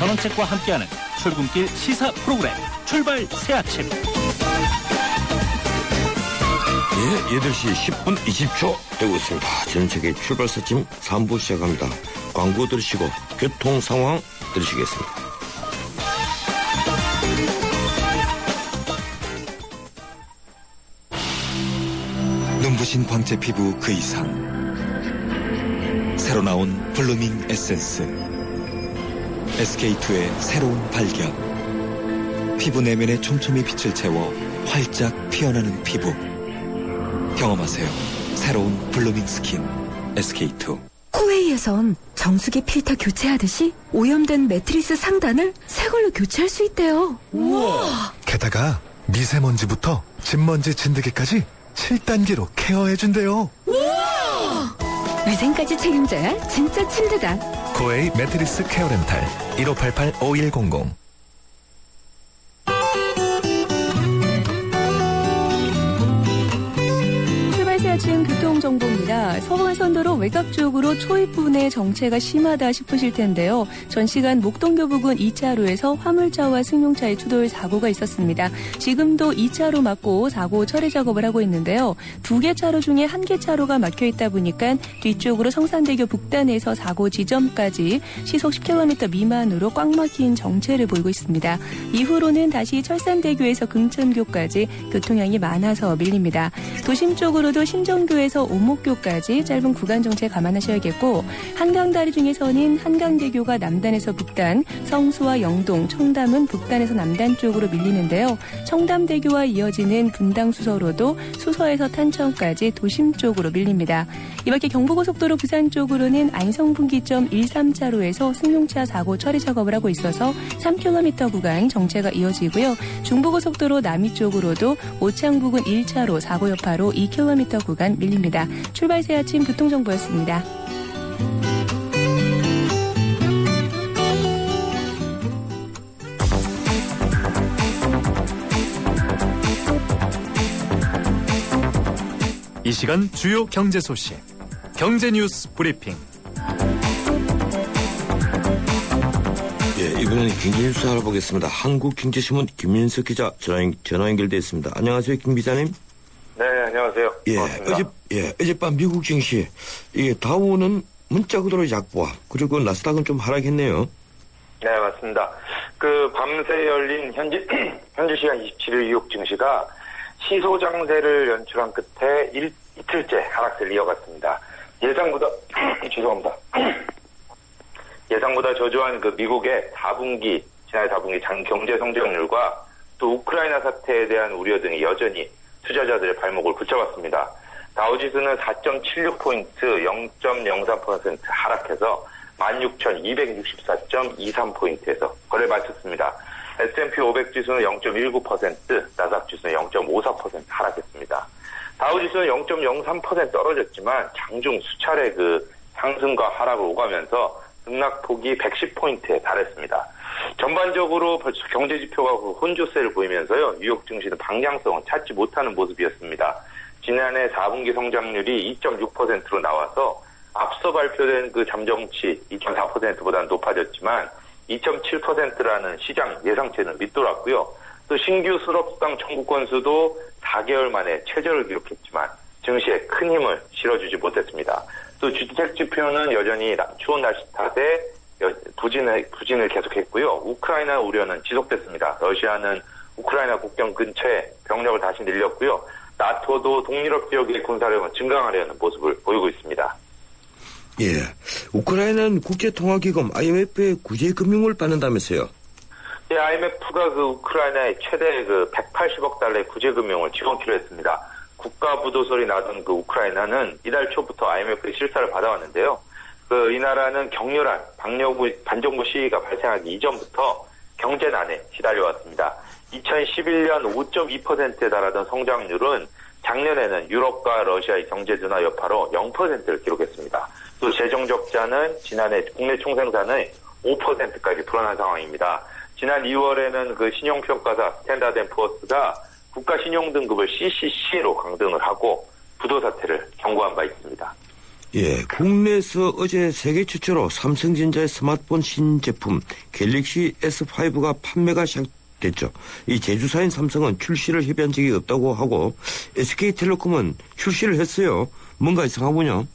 전원책과 함께하는 출근길 시사 프로그램 출발 새아침. 예, 8시 10분 20초 되고 있습니다. 전원책의 출발 새아침 3부 시작합니다. 광고 들으시고 교통 상황 들으시겠습니다. 눈부신 광채 피부 그 이상 새로 나온 블루밍 에센스 SK2의 새로운 발견 피부 내면의 촘촘히 빛을 채워 활짝 피어나는 피부 경험하세요. 새로운 블루밍 스킨 SK2. 코웨이에선 정수기 필터 교체하듯이 오염된 매트리스 상단을 새 걸로 교체할 수 있대요. 우와! 게다가 미세먼지부터 진먼지 진드기까지 7단계로 케어해준대요. 위생까지 책임져야 진짜 침대다. 코웨이 매트리스 케어 렌탈 1588-5100. 아침 교통정보입니다. 서부간선도로 외곽 쪽으로 초입 부근에 정체가 심하다 싶으실 텐데요. 전 시간 목동교 부근 2차로에서 화물차와 승용차의 추돌 사고가 있었습니다. 지금도 2차로 막고 사고 처리 작업을 하고 있는데요. 2개 차로 중에 1개 차로가 막혀 있다 보니까 뒤쪽으로 성산대교 북단에서 사고 지점까지 시속 10km 미만으로 꽉 막힌 정체를 보이고 있습니다. 이후로는 다시 철산대교에서 금천교까지 교통량이 많아서 밀립니다. 도심 쪽으로도 신정교에서 오목교까지 짧은 구간 정체 감안하셔야겠고, 한강다리 중에서는 한강대교가 남단에서 북단, 성수와 영동, 청담은 북단에서 남단 쪽으로 밀리는데요. 청담대교와 이어지는 분당수서로도 수서에서 탄천까지 도심 쪽으로 밀립니다. 이 밖에 경부고속도로 부산 쪽으로는 안성분기점 1, 3차로에서 승용차 사고 처리 작업을 하고 있어서 3km 구간 정체가 이어지고요. 중부고속도로 남이 쪽으로도 오창 부근 1차로 사고 여파로 2km 구간 밀립니다. 출발 새 아침 교통정보였습니다. 이 시간 주요 경제 소식, 경제 뉴스 브리핑. 예, 이번에는 경제 뉴스 알아보겠습니다. 한국경제신문 김민석 기자 전화 연결되어 있습니다. 안녕하세요, 김 기자님. 네, 안녕하세요. 예, 반갑습니다. 어젯밤 미국 증시, 이게 다우는 문자 그대로 약보합, 그리고 나스닥은 좀 하락했네요. 네, 맞습니다. 밤새 열린 현지 시간 27일 뉴욕 증시가 시소 장세를 연출한 끝에 이틀째 하락세를 이어갔습니다. 예상보다 죄송합니다. 예상보다 저조한 미국의 지난해 4분기 경제 성장률과 또 우크라이나 사태에 대한 우려 등이 여전히 투자자들의 발목을 붙잡았습니다. 다우지수는 4.76포인트 0.03% 하락해서 16,264.23포인트에서 거래를 마쳤습니다. S&P 500 지수는 0.19%, 나스닥 지수는 0.54% 하락했습니다. 다우지수는 0.03% 떨어졌지만 장중 수차례 상승과 하락을 오가면서 등락폭이 110포인트에 달했습니다. 전반적으로 경제 지표가 혼조세를 보이면서요. 뉴욕 증시는 방향성을 찾지 못하는 모습이었습니다. 지난해 4분기 성장률이 2.6%로 나와서 앞서 발표된 잠정치 2.4%보다는 높아졌지만 2.7%라는 시장 예상치는 밑돌았고요. 또 신규 수rop수당 청구 건수도 4개월 만에 최저를 기록했지만 증시에 큰 힘을 실어주지 못했습니다. 또 주택 지표는 여전히 추운 날씨 탓에 부진을 계속했고요. 우크라이나 우려는 지속됐습니다. 러시아는 우크라이나 국경 근처에 병력을 다시 늘렸고요. 나토도 동유럽 지역의 군사력을 증강하려는 모습을 보이고 있습니다. 예, 우크라이나는 국제통화기금 IMF의 구제금융을 받는다면서요? 예, IMF가 우크라이나의 최대 180억 달러의 구제금융을 지원키로 했습니다. 국가부도설이 나던 우크라이나는 이달 초부터 IMF의 실사를 받아왔는데요. 이 나라는 격렬한 반정부 시위가 발생하기 이전부터 경제난에 시달려왔습니다. 2011년 5.2%에 달하던 성장률은 작년에는 유럽과 러시아의 경제 둔화 여파로 0%를 기록했습니다. 또 재정적자는 지난해 국내 총생산의 5%까지 불어난 상황입니다. 지난 2월에는 신용평가사 스탠다드앤푸어스가 국가 신용 등급을 CCC로 강등을 하고 부도 사태를 경고한 바 있습니다. 예, 국내에서 어제 세계 최초로 삼성전자의 스마트폰 신제품 갤럭시 S5가 판매가 시작됐죠. 이 제조사인 삼성은 출시를 협의한 적이 없다고 하고 SK텔레콤은 출시를 했어요. 뭔가 이상하군요.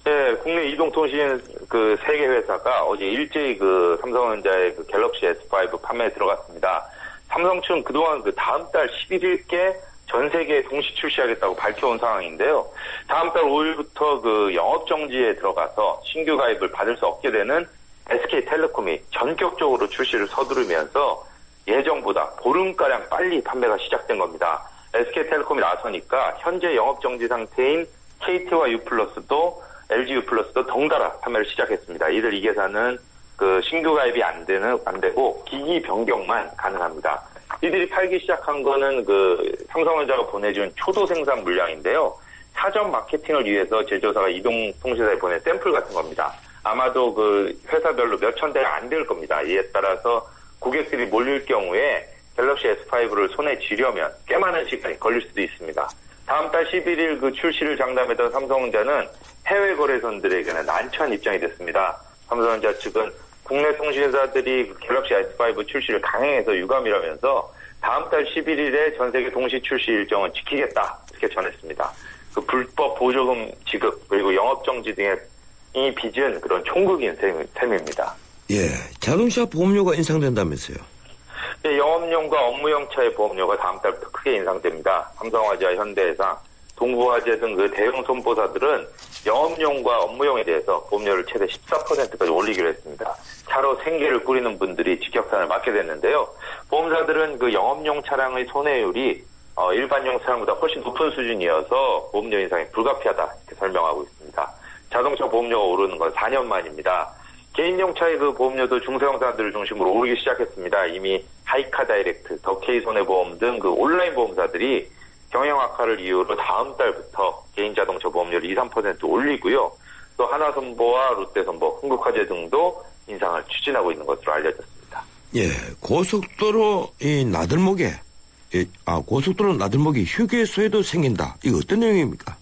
네, 국내 이동통신 그 세계 회사가 어제 일제히 그 삼성전자의 그 갤럭시 S5 판매에 들어갔습니다. 삼성 측은 그동안 그 다음 달 11일께 전 세계에 동시 출시하겠다고 밝혀온 상황인데요. 다음 달 5일부터 그 영업정지에 들어가서 신규 가입을 받을 수 없게 되는 SK텔레콤이 전격적으로 출시를 서두르면서 예정보다 보름가량 빨리 판매가 시작된 겁니다. SK텔레콤이 나서니까 현재 영업정지 상태인 KT와 U+도 LG U+도 덩달아 판매를 시작했습니다. 이들 이 계산은 그 신규 가입이 안 되고 기기 변경만 가능합니다. 이들이 팔기 시작한 거는 그 삼성전자가 보내준 초도 생산 물량인데요. 사전 마케팅을 위해서 제조사가 이동통신사에 보낸 샘플 같은 겁니다. 아마도 그 회사별로 몇천 대가 안 될 겁니다. 이에 따라서 고객들이 몰릴 경우에 갤럭시 S5를 손에 쥐려면 꽤 많은 시간이 걸릴 수도 있습니다. 다음 달 11일 그 출시를 장담했던 삼성전자는 해외 거래선들에게는 난처한 입장이 됐습니다. 삼성전자 측은 국내 통신사들이 그 갤럭시 S5 출시를 강행해서 유감이라면서 다음 달 11일에 전 세계 동시 출시 일정은 지키겠다 이렇게 전했습니다. 그 불법 보조금 지급 그리고 영업정지 등의 이 빚은 그런 총극인 셈입니다. 예, 자동차 보험료가 인상된다면서요. 네, 영업용과 업무용 차의 보험료가 다음 달부터 크게 인상됩니다. 삼성화재와 현대해상, 동부화재 등 그 대형 손보사들은 영업용과 업무용에 대해서 보험료를 최대 14%까지 올리기로 했습니다. 차로 생계를 꾸리는 분들이 직격탄을 맞게 됐는데요. 보험사들은 그 영업용 차량의 손해율이 일반용 차량보다 훨씬 높은 수준이어서 보험료 인상이 불가피하다 이렇게 설명하고 있습니다. 자동차 보험료가 오르는 건 4년 만입니다. 개인용 차의 그 보험료도 중소형사들을 중심으로 오르기 시작했습니다. 이미 하이카 다이렉트, 더케이 손해보험 등 그 온라인 보험사들이 경영 악화를 이유로 다음 달부터 개인 자동차 보험료를 2, 3% 올리고요. 또 하나손보와 롯데손보, 흥국화재 등도 인상을 추진하고 있는 것으로 알려졌습니다. 예, 고속도로 나들목이 휴게소에도 생긴다. 이거 어떤 내용입니까?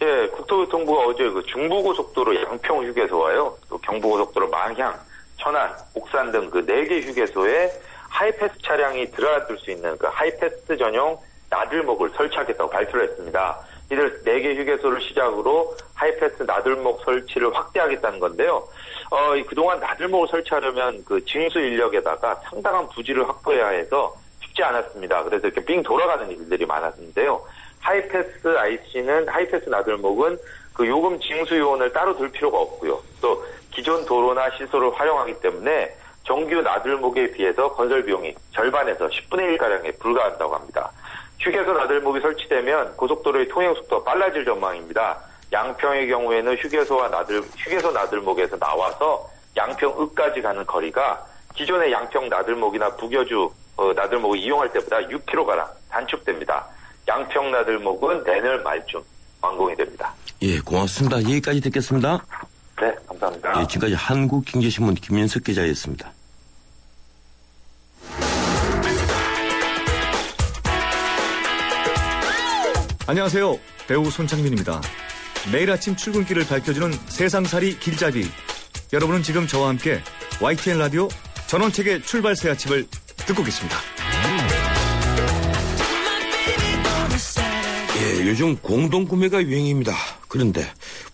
예, 국토교통부가 어제 그 중부고속도로 양평 휴게소와요, 또 경부고속도로 망향, 천안, 옥산 등 그 4개 휴게소에 하이패스 차량이 들어갈 수 있는 그 하이패스 전용 나들목을 설치하겠다고 발표를 했습니다. 이들 4개 휴게소를 시작으로 하이패스 나들목 설치를 확대하겠다는 건데요. 그동안 나들목을 설치하려면 그 징수 인력에다가 상당한 부지를 확보해야 해서 쉽지 않았습니다. 그래서 이렇게 빙 돌아가는 일들이 많았는데요. 하이패스 나들목은 그 요금 징수 요원을 따로 둘 필요가 없고요. 또 기존 도로나 시설을 활용하기 때문에 정규 나들목에 비해서 건설 비용이 절반에서 10분의 1가량에 불과한다고 합니다. 휴게소 나들목이 설치되면 고속도로의 통행 속도가 빨라질 전망입니다. 양평의 경우에는 휴게소 나들목에서 나와서 양평읍까지 가는 거리가 기존의 양평 나들목이나 부교주 나들목을 이용할 때보다 6km가량 단축됩니다. 양평 나들목은 내년 말쯤 완공이 됩니다. 예, 고맙습니다. 여기까지 듣겠습니다. 네, 감사합니다. 예, 지금까지 한국경제신문 김민석 기자였습니다. 안녕하세요. 배우 손창민입니다. 매일 아침 출근길을 밝혀주는 세상살이 길잡이. 여러분은 지금 저와 함께 YTN 라디오 전원책의 출발 새 아침을 듣고 계십니다. 예, 요즘 공동구매가 유행입니다. 그런데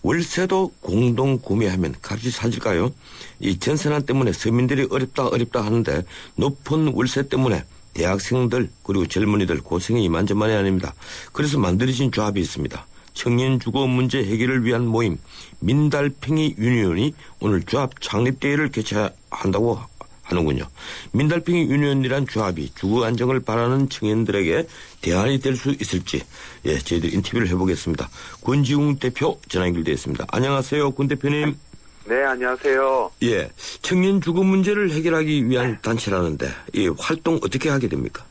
월세도 공동구매하면 값이 사질까요? 이 전세난 때문에 서민들이 어렵다 하는데 높은 월세 때문에 대학생들 그리고 젊은이들 고생이 이만저만이 아닙니다. 그래서 만들어진 조합이 있습니다. 청년 주거 문제 해결을 위한 모임 민달팽이 유니온이 오늘 조합 창립대회를 개최한다고 하는군요. 민달팽이 유니온이란 조합이 주거 안정을 바라는 청년들에게 대안이 될 수 있을지 저희들이 인터뷰를 해보겠습니다. 권지웅 대표 전화 연결되어 있습니다. 안녕하세요, 권 대표님. 네, 안녕하세요. 예, 청년 주거 문제를 해결하기 위한 단체라는데 이 활동 어떻게 하게 됩니까?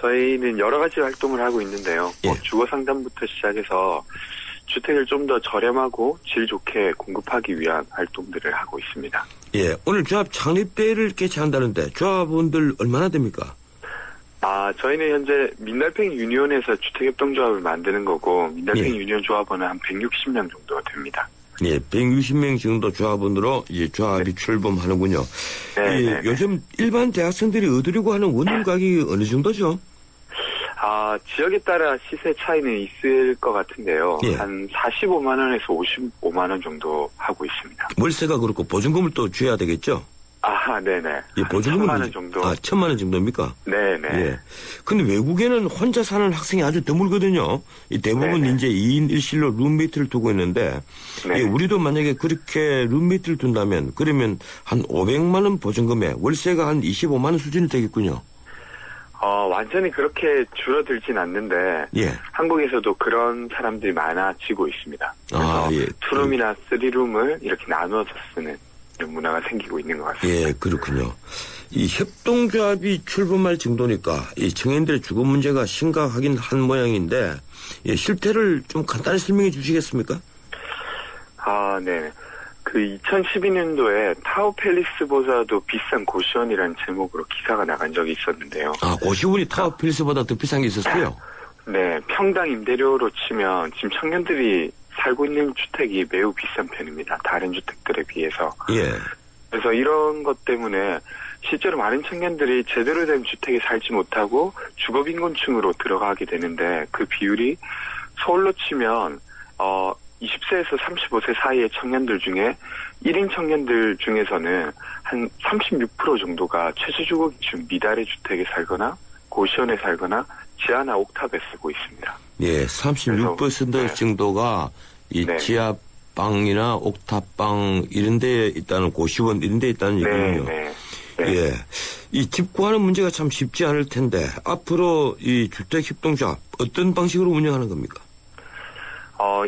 저희는 여러 가지 활동을 하고 있는데요. 예. 주거 상담부터 시작해서 주택을 좀 더 저렴하고 질 좋게 공급하기 위한 활동들을 하고 있습니다. 예, 오늘 조합 창립대회를 개최한다는데 조합원들 얼마나 됩니까? 저희는 현재 민달팽이 유니온에서 주택협동조합을 만드는 거고 민달팽이 예. 유니온 조합원은 한 160명 정도 있습니다. 예, 160명 정도 조합원으로 이제 조합이 출범하는군요. 네, 예, 네. 요즘 일반 대학생들이 얻으려고 하는 원룸 가격이 어느 정도죠? 지역에 따라 시세 차이는 있을 것 같은데요. 예. 한 45만 원에서 55만 원 정도 하고 있습니다. 월세가 그렇고 보증금을 또 줘야 되겠죠? 네네. 예, 보증금은 1,000만 원 정도. 1,000만 원 정도입니까? 네네. 예. 근데 외국에는 혼자 사는 학생이 아주 드물거든요. 이 대부분 네네. 이제 2인 1실로 룸메이트를 두고 있는데, 네. 예, 우리도 만약에 그렇게 룸메이트를 둔다면, 그러면 한 500만 원 보증금에 월세가 한 25만 원 수준이 되겠군요. 완전히 그렇게 줄어들진 않는데, 예. 한국에서도 그런 사람들이 많아지고 있습니다. 그래서 예. 투룸이나 쓰리룸을 이렇게 나누어서 쓰는 이런 문화가 생기고 있는 것 같습니다. 예, 그렇군요. 이 협동조합이 출범할 정도니까 이 청년들의 주거 문제가 심각하긴 한 모양인데, 예, 실태를 좀 간단히 설명해 주시겠습니까? 네. 그 2012년도에 타워팰리스보다도 비싼 고시원이라는 제목으로 기사가 나간 적이 있었는데요. 고시원이 타워팰리스보다 더 비싼 게 있었어요? 네, 평당 임대료로 치면 지금 청년들이 살고 있는 주택이 매우 비싼 편입니다. 다른 주택들에 비해서. 예. 그래서 이런 것 때문에 실제로 많은 청년들이 제대로 된 주택에 살지 못하고 주거빈곤층으로 들어가게 되는데 그 비율이 서울로 치면 20세에서 35세 사이의 청년들 중에 1인 청년들 중에서는 한 36% 정도가 최저주거 기준 미달의 주택에 살거나 고시원에 살거나 지하나 옥탑에 쓰고 있습니다. 예, 36% 네. 정도가 이 네. 지하방이나 옥탑방 이런 데에 있다는 고시원 이런 데에 있다는 얘기군요. 네. 예. 이 집 구하는 문제가 참 쉽지 않을 텐데 앞으로 이 주택협동조합 어떤 방식으로 운영하는 겁니까?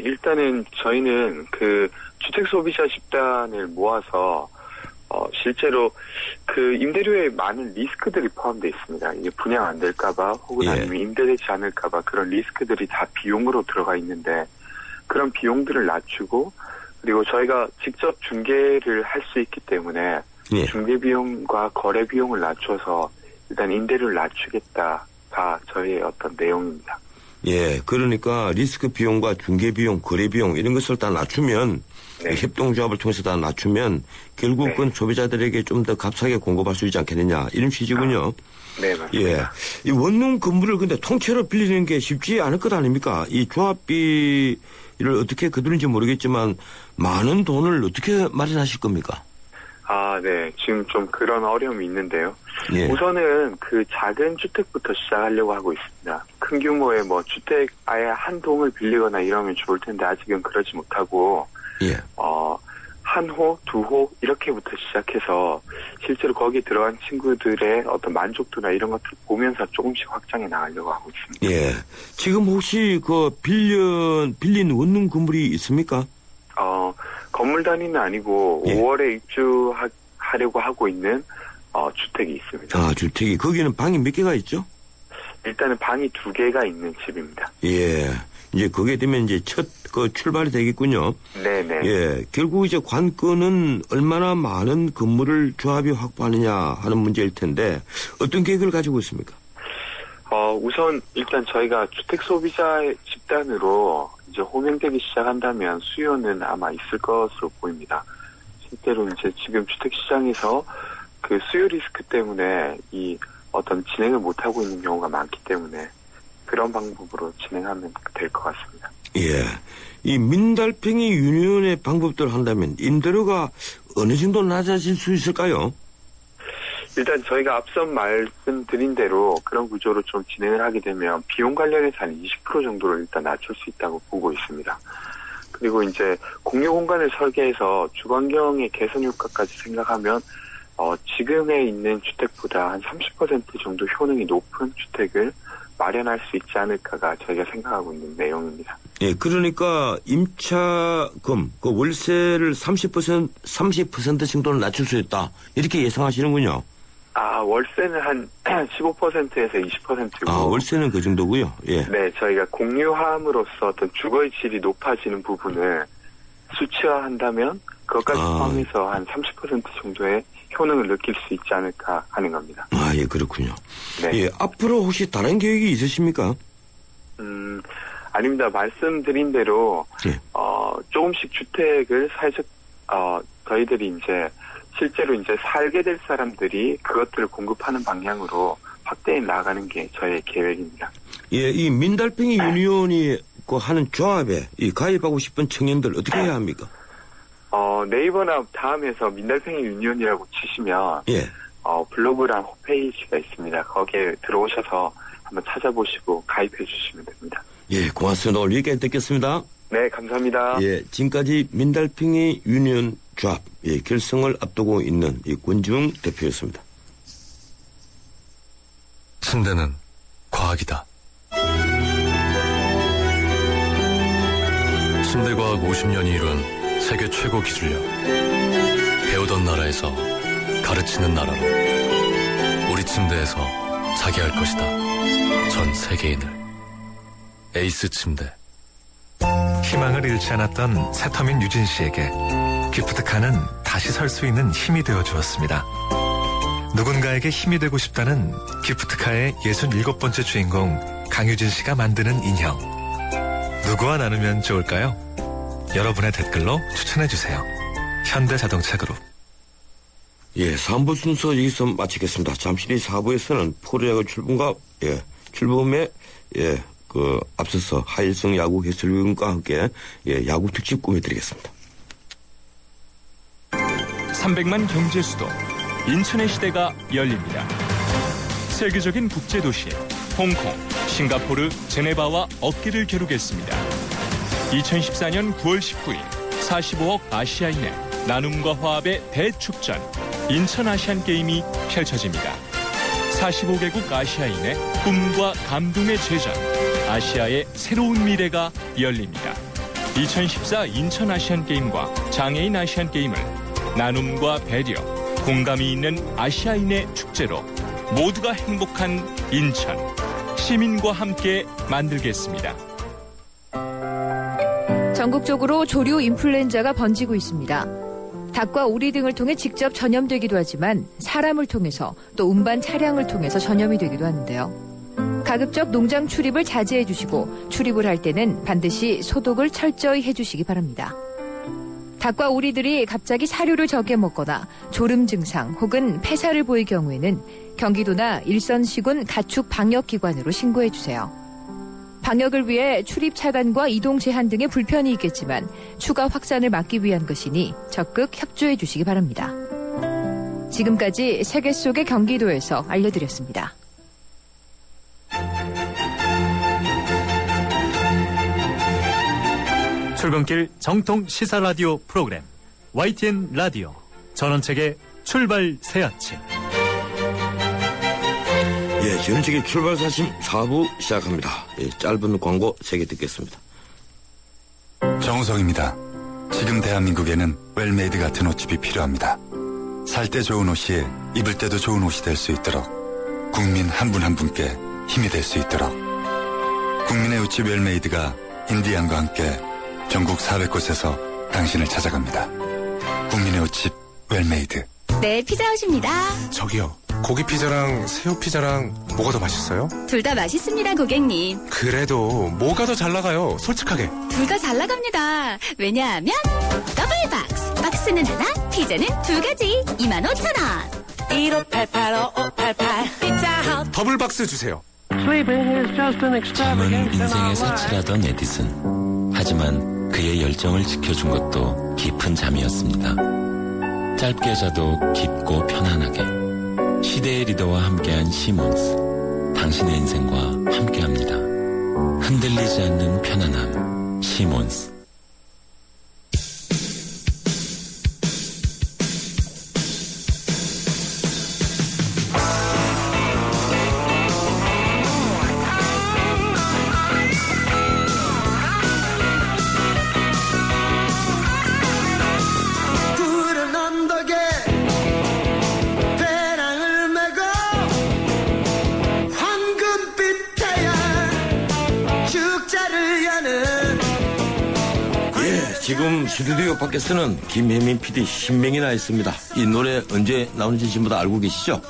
일단은 저희는 그 주택소비자 집단을 모아서 실제로 그 임대료에 많은 리스크들이 포함되어 있습니다. 이게 분양 안 될까봐 혹은 예. 아니면 임대되지 않을까봐 그런 리스크들이 다 비용으로 들어가 있는데 그런 비용들을 낮추고 그리고 저희가 직접 중개를 할 수 있기 때문에 예. 중개 비용과 거래 비용을 낮춰서 일단 임대료를 낮추겠다가 저희의 어떤 내용입니다. 예, 그러니까 리스크 비용과 중개 비용, 거래 비용 이런 것을 다 낮추면 네. 협동조합을 통해서 다 낮추면 결국은 네. 소비자들에게 좀 더 값싸게 공급할 수 있지 않겠느냐 이런 취지군요. 네, 맞습니다. 예, 이 원룸 건물을 근데 통째로 빌리는 게 쉽지 않을 것 아닙니까? 이 조합비를 어떻게 거두는지 모르겠지만 많은 돈을 어떻게 마련하실 겁니까? 네. 지금 좀 그런 어려움이 있는데요. 예. 우선은 그 작은 주택부터 시작하려고 하고 있습니다. 큰 규모의 뭐 주택 아예 한 동을 빌리거나 이러면 좋을 텐데 아직은 그러지 못하고, 예. 한 호, 두 호 이렇게부터 시작해서 실제로 거기 들어간 친구들의 어떤 만족도나 이런 것들을 보면서 조금씩 확장해 나가려고 하고 있습니다. 예. 지금 혹시 그 빌린 원룸 건물이 있습니까? 건물 단위는 아니고 예. 5월에 입주하려고 하고 있는 주택이 있습니다. 주택이. 거기는 방이 몇 개가 있죠? 일단은 방이 2개가 있는 집입니다. 예. 이제 그게 되면 이제 첫 출발이 되겠군요. 네네. 예. 결국 이제 관건은 얼마나 많은 건물을 조합이 확보하느냐 하는 문제일 텐데 어떤 계획을 가지고 있습니까? 우선 일단 저희가 주택 소비자 집단으로 이제 호명되기 시작한다면 수요는 아마 있을 것으로 보입니다. 실제로 이제 지금 주택 시장에서 그 수요 리스크 때문에 이 어떤 진행을 못하고 있는 경우가 많기 때문에 그런 방법으로 진행하면 될 것 같습니다. 예. 이 민달팽이 유니온의 방법대로 한다면 임대료가 어느 정도 낮아질 수 있을까요? 일단 저희가 앞선 말씀드린 대로 그런 구조로 좀 진행을 하게 되면 비용 관련해서 한 20% 정도를 일단 낮출 수 있다고 보고 있습니다. 그리고 이제 공유 공간을 설계해서 주거환경의 개선 효과까지 생각하면 지금에 있는 주택보다 한 30% 정도 효능이 높은 주택을 마련할 수 있지 않을까가 저희가 생각하고 있는 내용입니다. 예, 그러니까 임차금, 그 월세를 30% 정도는 낮출 수 있다. 이렇게 예상하시는군요. 월세는 한 15%에서 20%고. 월세는 그 정도고요. 예. 네, 저희가 공유함으로써 어떤 주거의 질이 높아지는 부분을 수치화한다면 그것까지 포함해서 한 30% 정도의 효능을 느낄 수 있지 않을까 하는 겁니다. 예, 그렇군요. 네. 예, 앞으로 혹시 다른 계획이 있으십니까? 아닙니다. 말씀드린 대로, 예. 조금씩 주택을 저희들이 이제 실제로 이제 살게 될 사람들이 그것들을 공급하는 방향으로 확대해 나가는 게 저의 계획입니다. 예, 이 민달팽이 유니온이 그 하는 조합에 이 가입하고 싶은 청년들 어떻게 해야 합니까? 네이버나 다음에서 민달팽이 유니온이라고 치시면 예. 블로그랑 홈페이지가 있습니다. 거기에 들어오셔서 한번 찾아보시고 가입해 주시면 됩니다. 예, 고맙습니다. 오늘 여기까지 듣겠습니다. 네, 감사합니다. 예, 지금까지 민달팽이 유니온 조합 결성을 앞두고 있는 이 권지웅 대표였습니다. 침대는 과학이다. 침대과학 50년이 이룬 세계 최고 기술력. 배우던 나라에서 가르치는 나라로. 우리 침대에서 자기 할 것이다. 전 세계인을. 에이스 침대. 희망을 잃지 않았던 새터민 유진 씨에게 기프트카는 다시 설 수 있는 힘이 되어 주었습니다. 누군가에게 힘이 되고 싶다는 기프트카의 67번째 주인공 강유진 씨가 만드는 인형. 누구와 나누면 좋을까요? 여러분의 댓글로 추천해주세요. 현대자동차그룹. 예, 3부 순서 여기서 마치겠습니다. 잠시 뒤 4부에서는 프로야구 출범에 앞서서 하일성 야구 해설위원과 함께 야구 특집 꾸며드리겠습니다. 300만 경제 수도 인천의 시대가 열립니다. 세계적인 국제도시 홍콩, 싱가포르, 제네바와 어깨를 겨루겠습니다. 2014년 9월 19일 45억 아시아인의 나눔과 화합의 대축전 인천 아시안게임이 펼쳐집니다. 45개국 아시아인의 꿈과 감동의 제전 아시아의 새로운 미래가 열립니다. 2014 인천 아시안게임과 장애인 아시안게임을 나눔과 배려, 공감이 있는 아시아인의 축제로 모두가 행복한 인천, 시민과 함께 만들겠습니다. 전국적으로 조류 인플루엔자가 번지고 있습니다. 닭과 오리 등을 통해 직접 전염되기도 하지만 사람을 통해서 또 운반 차량을 통해서 전염이 되기도 하는데요. 가급적 농장 출입을 자제해 주시고 출입을 할 때는 반드시 소독을 철저히 해주시기 바랍니다. 닭과 오리들이 갑자기 사료를 적게 먹거나 졸음 증상 혹은 폐사를 보일 경우에는 경기도나 일선시군 가축 방역기관으로 신고해 주세요. 방역을 위해 출입 차단과 이동 제한 등의 불편이 있겠지만 추가 확산을 막기 위한 것이니 적극 협조해 주시기 바랍니다. 지금까지 세계 속의 경기도에서 알려드렸습니다. 출근길 정통 시사 라디오 프로그램 YTN 라디오 전원책의 출발 새 아침. 예, 전원책의 출발 사심 4부 시작합니다. 짧은 광고 3개 듣겠습니다. 정우성입니다. 지금 대한민국에는 웰메이드 같은 옷집이 필요합니다. 살 때 좋은 옷이 입을 때도 좋은 옷이 될 수 있도록 국민 한 분 한 분께 힘이 될 수 있도록 국민의 옷집 웰메이드가 인디안과 함께 전국 400곳에서 당신을 찾아갑니다. 국민의 옷집 웰메이드. 네, 피자헛입니다. 저기요, 고기 피자랑 새우 피자랑 뭐가 더 맛있어요? 둘 다 맛있습니다, 고객님. 그래도 뭐가 더 잘 나가요? 솔직하게. 둘 다 잘 나갑니다. 왜냐하면 더블 박스. 박스는 하나, 피자는 2가지. 25,000원. 1588-5588 피자헛. 더블 박스 주세요. 잠은 인생의 사치라던 에디슨. 하지만 그의 열정을 지켜준 것도 깊은 잠이었습니다. 짧게 자도 깊고 편안하게. 시대의 리더와 함께한 시몬스. 당신의 인생과 함께합니다. 흔들리지 않는 편안함. 시몬스. 지금 스튜디오 밖에서는 김혜민 PD 신명이 나 있습니다. 이 노래 언제 나오는지 전부 다 알고 계시죠?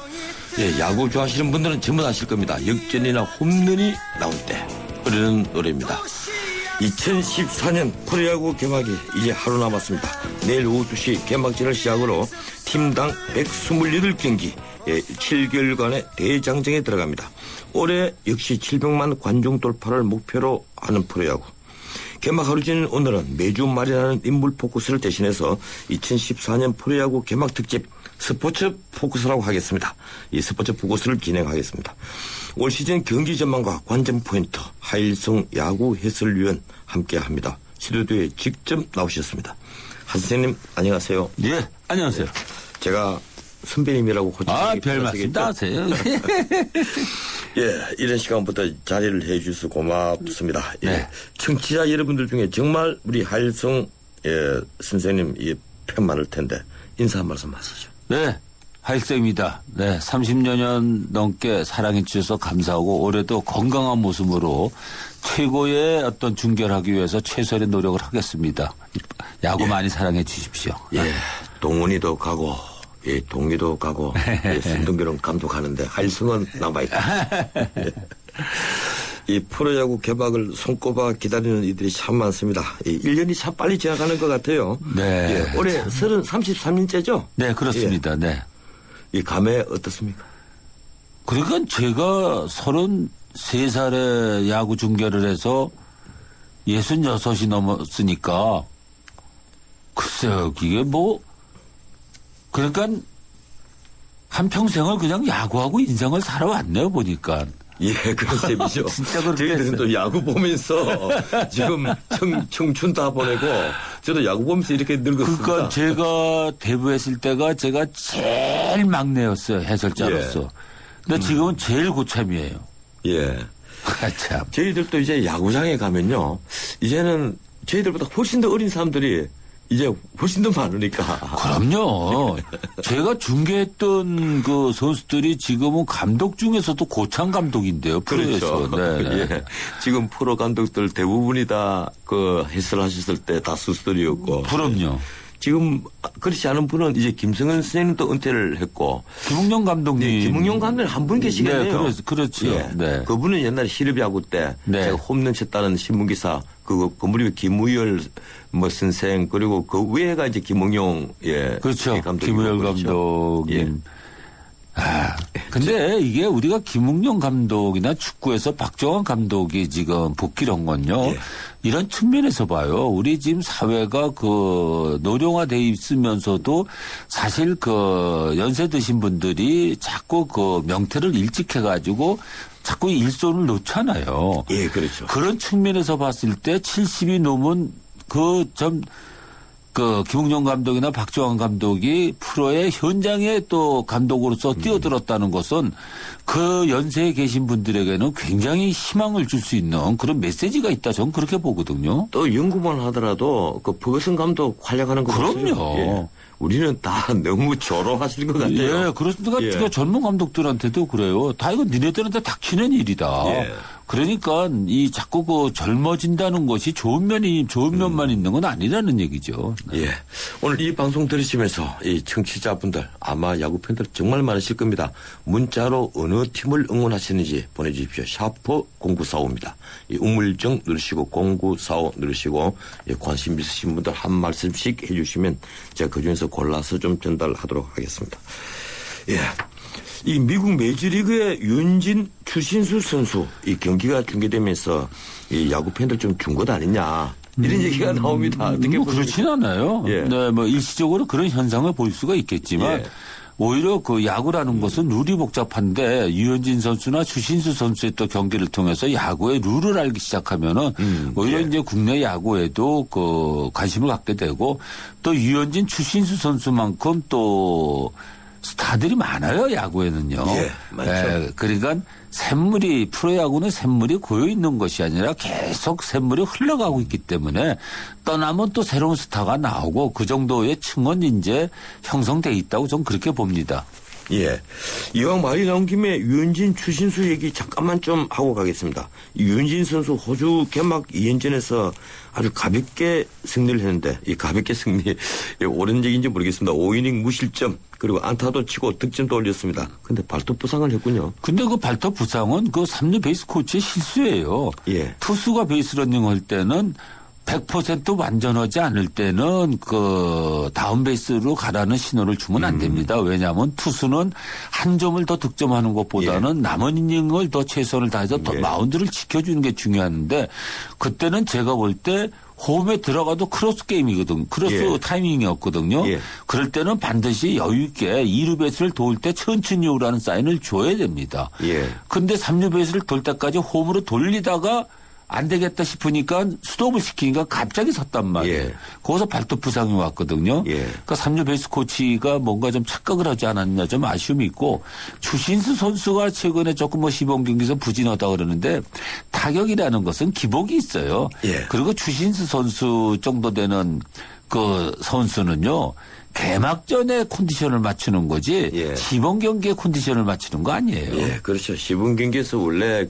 예, 야구 좋아하시는 분들은 전부 다 아실 겁니다. 역전이나 홈런이 나올 때 흐르는 노래입니다. 2014년 프로야구 개막이 이제 하루 남았습니다. 내일 오후 2시 개막전을 시작으로 팀당 128경기 7개월간의 대장정에 들어갑니다. 올해 역시 700만 관중 돌파를 목표로 하는 프로야구. 개막 하루 전인 오늘은 매주 마련하는 인물 포커스를 대신해서 2014년 프로야구 개막 특집 스포츠 포커스라고 하겠습니다. 이 스포츠 포커스를 진행하겠습니다. 올 시즌 경기 전망과 관전 포인트 하일성 야구 해설위원 함께합니다. 스튜디오에 직접 나오셨습니다. 한 선생님 안녕하세요. 예, 안녕하세요. 제가 선배님이라고 호칭하기 별 말씀 다 하세요. 예, 이런 시간부터 자리를 해주셔서 고맙습니다. 예, 네. 청취자 여러분들 중에 정말 우리 하일성 선생님 팬 많을 텐데 인사 한 말씀 하시죠. 네, 하일성입니다. 네, 30년 넘게 사랑해 주셔서 감사하고 올해도 건강한 모습으로 최고의 어떤 중계를 하기 위해서 최선의 노력을 하겠습니다. 야구 많이 사랑해 주십시오. 예, 동훈이도 가고 동기도 가고 손동규는 감독하는데 하일성은 남아있다. 예. 이 프로야구 개막을 손꼽아 기다리는 이들이 참 많습니다. 1년이 참 빨리 지나가는 것 같아요. 네. 예, 올해 33년째죠? 네, 그렇습니다. 예. 네. 이 감회 어떻습니까? 그러니까 제가 33살에 야구 중계를 해서 66이 넘었으니까 글쎄요, 이게 뭐 그러니까 한평생을 그냥 야구하고 인생을 살아왔네요, 보니까. 예, 그런 셈이죠. 진짜 그렇게 저희들은 또 야구 보면서 지금 청춘 다 보내고 저도 야구 보면서 이렇게 늙었습니다. 그러니까 제가 데뷔했을 때가 제가 제일 막내였어요, 해설자로서. 예. 근데 지금은 제일 고참이에요. 예. 참. 저희들도 이제 야구장에 가면요. 이제는 저희들보다 훨씬 더 어린 사람들이 이제 훨씬 더 많으니까. 그럼요. 제가 중계했던 그 선수들이 지금은 감독 중에서도 고참 감독인데요. 프로에서. 그렇죠. 네. 예. 지금 프로 감독들 대부분이 다 그 해설하셨을 때 다 수수들이었고. 그럼요. 지금 그렇지 않은 분은 이제 김성현 선생님도 은퇴를 했고. 김웅영 감독님. 네, 김웅영 감독님 한 분 계시겠네요. 네, 그렇죠. 예. 네. 그분은 옛날에 시립야구 때 네. 제가 홈런 쳤다는 신문기사 그무렵에 김우열 선생 그리고 그 외가 이제 김웅용 그렇죠. 감독이고 김우열 그렇죠. 감독님. 근데 이게 우리가 김웅영 감독이나 축구에서 박정환 감독이 지금 복귀를 한 건요. 예. 이런 측면에서 봐요. 우리 지금 사회가 그 노령화돼 있으면서도 사실 그 연세 드신 분들이 자꾸 그 명태를 일찍 해가지고 자꾸 일손을 놓잖아요. 예, 그렇죠. 그런 측면에서 봤을 때 70이 넘은 김웅영 감독이나 박정환 감독이 프로의 현장에 또 감독으로서 뛰어들었다는 것은 그 연세에 계신 분들에게는 굉장히 희망을 줄 수 있는 그런 메시지가 있다. 저는 그렇게 보거든요. 또 연구만 하더라도 그 버거슨 감독 활약하는 거 그럼요. 예. 우리는 다 너무 조롱하시는 것 같아요. 예, 그렇습니다. 예. 젊은 감독들한테도 그래요. 다 이거 니네들한테 닥치는 일이다. 예. 그러니까 이 자꾸 그 젊어진다는 것이 좋은 면만 있는 건 아니라는 얘기죠. 예. 오늘 이 방송 들으시면서 이 청취자분들 아마 야구 팬들 정말 많으실 겁니다. 문자로 어느 팀을 응원하시는지 보내주십시오. 샤프 0945입니다. 이 우물정 누르시고 0945 누르시고 관심 있으신 분들 한 말씀씩 해주시면 제가 그중에서 골라서 좀 전달하도록 하겠습니다. 예. 이 미국 메이저리그의 윤진 추신수 선수 이 경기가 중계되면서 이 야구 팬들 좀 준 것 아니냐 이런 얘기가 나옵니다. 어떻게 뭐 그렇진 않아요. 예. 네, 뭐 일시적으로 그런 현상을 볼 수가 있겠지만 예. 오히려 그 야구라는 것은 룰이 복잡한데 유현진 선수나 추신수 선수의 또 경기를 통해서 야구의 룰을 알기 시작하면은 오히려 예. 이제 국내 야구에도 그 관심을 갖게 되고 또 유현진 추신수 선수만큼 또 스타들이 많아요, 야구에는요. 예, 맞죠. 그러니까 프로야구는 샘물이 고여 있는 것이 아니라 계속 샘물이 흘러가고 있기 때문에 떠나면 또 새로운 스타가 나오고 그 정도의 층은 이제 형성돼 있다고 저는 그렇게 봅니다. 예. 이왕 말이 나온 김에 유현진, 추신수 얘기 잠깐만 좀 하고 가겠습니다. 유현진 선수 호주 개막 2연전에서 아주 가볍게 승리를 했는데 이 가볍게 승리 옳은 얘기인지 모르겠습니다. 5이닝 무실점 그리고 안타도 치고 득점도 올렸습니다. 근데 발톱 부상을 했군요. 근데 그 발톱 부상은 그 3루 베이스 코치의 실수예요. 예. 투수가 베이스 러닝 할 때는 100% 완전하지 않을 때는 그 다운 베이스로 가라는 신호를 주면 안 됩니다. 왜냐하면 투수는 한 점을 더 득점하는 것보다는 남은 이닝을 더 최선을 다해서 더 마운드를 지켜주는 게 중요한데 그때는 제가 볼 때 홈에 들어가도 크로스 게임이거든. 크로스 타이밍이었거든요. 그럴 때는 반드시 여유 있게 2루 베이스를 도울 때 천천히 오라는 사인을 줘야 됩니다. 근데 3루 베이스를 돌 때까지 홈으로 돌리다가 안 되겠다 싶으니까 스톱을 시키니까 갑자기 섰단 말이에요. 거기서 발톱 부상이 왔거든요. 그러니까 3루 베이스 코치가 뭔가 좀 착각을 하지 않았냐 좀 아쉬움이 있고 추신수 선수가 최근에 조금 뭐 시범 경기에서 부진하다 그러는데 타격이라는 것은 기복이 있어요. 그리고 추신수 선수 정도 되는 그 선수는요. 개막전에 컨디션을 맞추는 거지 시범 경기에 컨디션을 맞추는 거 아니에요. 예, 그렇죠. 시범 경기에서 원래